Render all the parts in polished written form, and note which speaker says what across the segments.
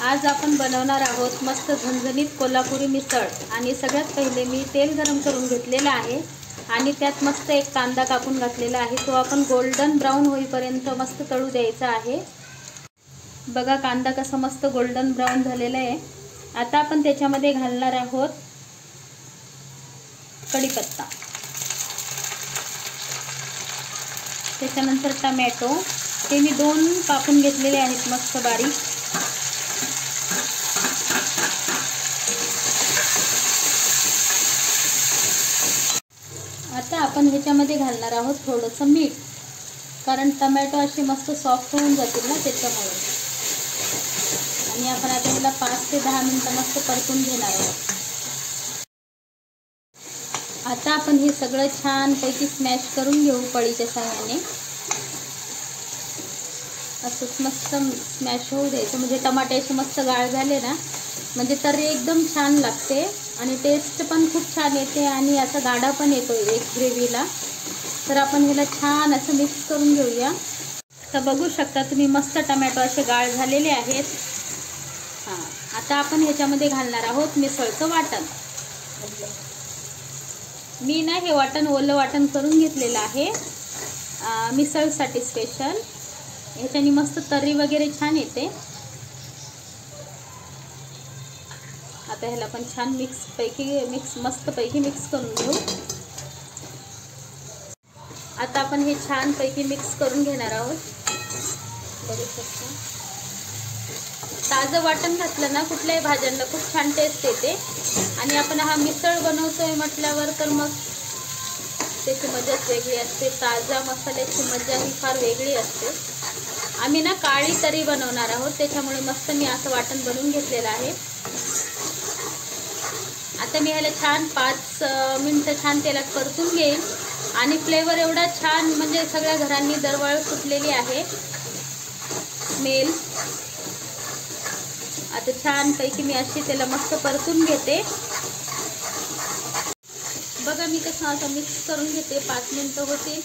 Speaker 1: आज आपण बनवणार आहोत मस्त झणझणीत कोल्हापुरी मिसळ। आणि सगळ्यात पहिले मी तेल गरम करून घेतलेलं आहे आणि त्यात मस्त एक कांदा कापून घातलेला आहे। तो आपण गोल्डन ब्राउन होईपर्यंत मस्त तळू द्यायचा आहे। बघा कांदा कसा मस्त गोल्डन ब्राउन झालेला आहे। आता आपण त्याच्यामध्ये घालणार आहोत कढीपत्ता, त्याच्यानंतर टोमॅटो, ते मी 2 कापून घेतलेले आहेत मस्त बारीक। आता आपण ह्याच्यामध्ये घालणार आहोत थोडंसं मीठ, कारण टोमॅटो असे मस्त सॉफ्ट होऊन जातील ना त्याच्यामुळे। आणि आपण आता ह्याला 5 ते 10 मिनिटं मस्त परतून घेणार आहोत। आता आपण हे सगळं छानपैकी स्मॅश करून घेऊ पळीच्या सहाय्याने। असंच मस्त स्मॅश होऊ द्यायचं, म्हणजे टमाट्याचे मस्त गाळ झाले ना, म्हणजे तर्री एकदम छान लागते आणि टेस्ट पण खूप छान येते आणि असा गाढा पण येतो एक ग्रेव्हीला। तर आपण ह्याला छान असं मिक्स करून घेऊया। तर बघू शकता तुम्ही मस्त टोमॅटो असे गाळ झालेले आहेत। आता आपण ह्याच्यामध्ये घालणार आहोत मिसळचं वाटण। मी ना हे वाटण ओलं वाटण करून घेतलेलं आहे मिसळसाठी स्पेशल। ह्याच्यानी मस्त तर्री वगैरे छान येते। आता ह्याला पण छान मस्तपैकी मिक्स करून घेऊ। आता आपण हे छानपैकी मिक्स करून घेणार आहोत। बघू शकता ताजं वाटण घातलं ना कुठल्याही भाज्यांना खूप छान टेस्ट येते। आणि आपण हा मिसळ बनवतोय म्हटल्यावर तर मग त्याची मजाच वेगळी असते। ताजा मसाल्याची मजा ही फार वेगळी असते। आम्ही ना काळी तर्री बनवणार आहोत, त्याच्यामुळे मस्त मी असं वाटण बनवून घेतलेलं आहे। आता मी ह्याला छान 5 मिनिटं छान तेलात परतून घेईन आणि फ्लेवर एवढा छान, म्हणजे सगळ्या घरांनी दरवळ सुटलेली आहे स्मेल। आता छानपैकी मी अशी त्याला मस्त परतून घेते। बघा मी कसं आता मिक्स करून घेते। 5 मिनिटं होतील।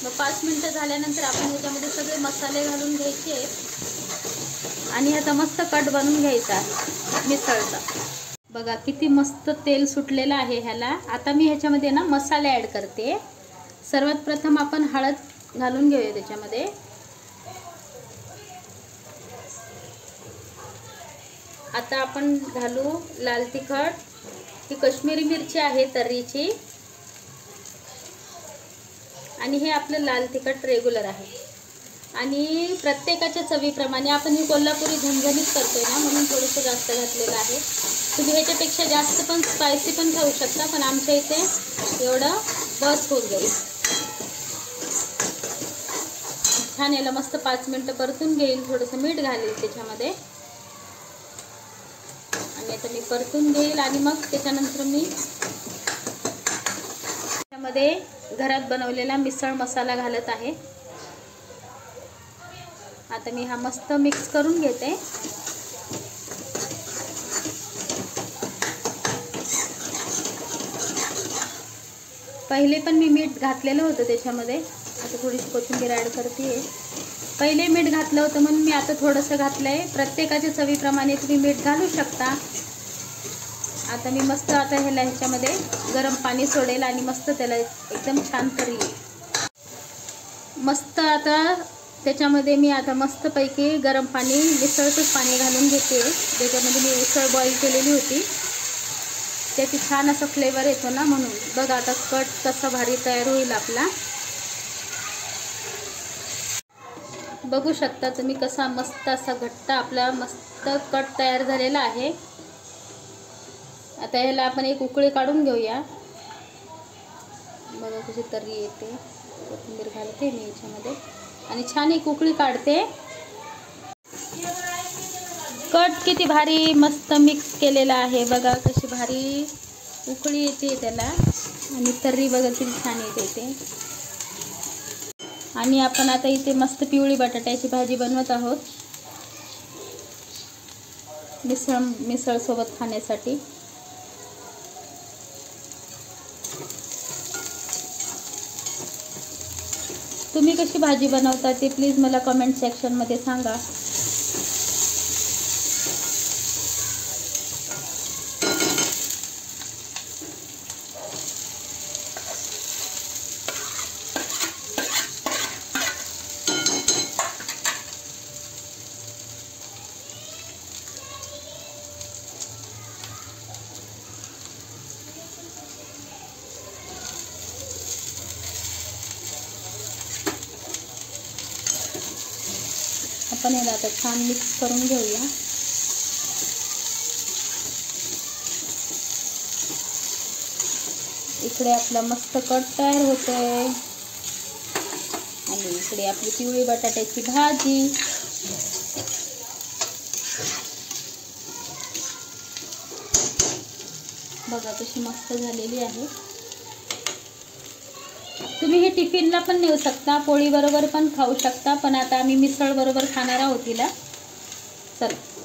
Speaker 1: मग 5 मिनिटं झाल्यानंतर आपण ह्याच्यामध्ये सगळे मसाले घालून घ्यायचे आणि ह्याचा मस्त कट बनवून घ्यायचा आहे मिसळचा। बघा किती मस्त तेल सुटलेलं आहे ह्याला। आता मी ह्याच्यामध्ये ना मसाले ॲड करते। सर्वात प्रथम आपण हळद घालून घेऊया त्याच्यामध्ये। आता आपण घालू लाल तिखट, ही कश्मीरी मिरची आहे तर्रीची, आणि हे आपलं लाल तिखट रेग्युलर आहे। आणि प्रत्येकाच्या चवीप्रमाणे आपण ही कोल्हापुरी झणझणीत करतोय ना, म्हणून थोडंसं जास्त घातलेलं आहे। तुम्ही ह्याच्यापेक्षा जास्त पण स्पायसी पण खाऊ शकता, पण आमच्या इथे एवढं बस होऊन जाईल। छान याला मस्त 5 मिनिटं परतून घेईल, थोडंसं मीठ घालेल त्याच्यामध्ये आणि आता मी परतून घेईल। आणि मग त्याच्यानंतर मी त्यामध्ये घरात बनवलेला मिसळ मसाला घालत आहे। आता मी हा मस्त मिक्स करून घेते। पहिले पण मी मीठ घातलेलं होतं त्याच्यामध्ये, आता थोडीशी कोथिंबीर ॲड करते। पहिले मीठ घातलं होतं म्हणून मी आता थोडंसं घातलंय। प्रत्येकाच्या चवीप्रमाणे तुम्ही मीठ घालू शकता। आता मी मस्त ह्याच्यामध्ये गरम पाणी सोडेल आणि मस्त त्याला एकदम छान तर्री येईल। मस्त आता त्याच्यामध्ये मी आता मस्तपैकी गरम पाणी, मिसळचंच पाणी घालून घेते, ज्याच्यामध्ये मी उसळ बॉईल केलेली होती। त्याची छान असा फ्लेवर येतो ना, म्हणून बघा आता कट कसा भारी तयार होईल आपला। बघू शकता तुम्ही कसा मस्त असा घट्ट आपला मस्त कट तयार झालेला आहे। आता ह्याला आपण एक उकळी काढून घेऊया। बघा कशी तर्री येते। कोथिंबीर घालते मी याच्यामध्ये आणि छान एक उकळी काढते। कट किती भारी मस्त मिक्स केलेला आहे, बघा कशी भारी उकळी येते त्याला आणि तर्री बघा किती छान येते ते। आणि आपण आता इथे मस्त पिवळी बटाट्याची भाजी बनवत आहोत मिसळ सोबत खाण्यासाठी। तुम्ही कशी भाजी बनवता ते प्लीज मला कमेंट सेक्शनमध्ये सांगा। आपण याला आता छान मिक्स करून घेऊया. इकडे आपला मस्त कट तयार होतोय आणि इकडे आपली पिवळी बटाट्याची भाजी. बघा कशी मस्त झालेली आहे. तुम्ही हे टिफिनला पण नेऊ शकता, पोळी बरोबर पण खाऊ शकता, पण आता आम्ही मिसळ बरोबर खाणार आहोत तिला. चला.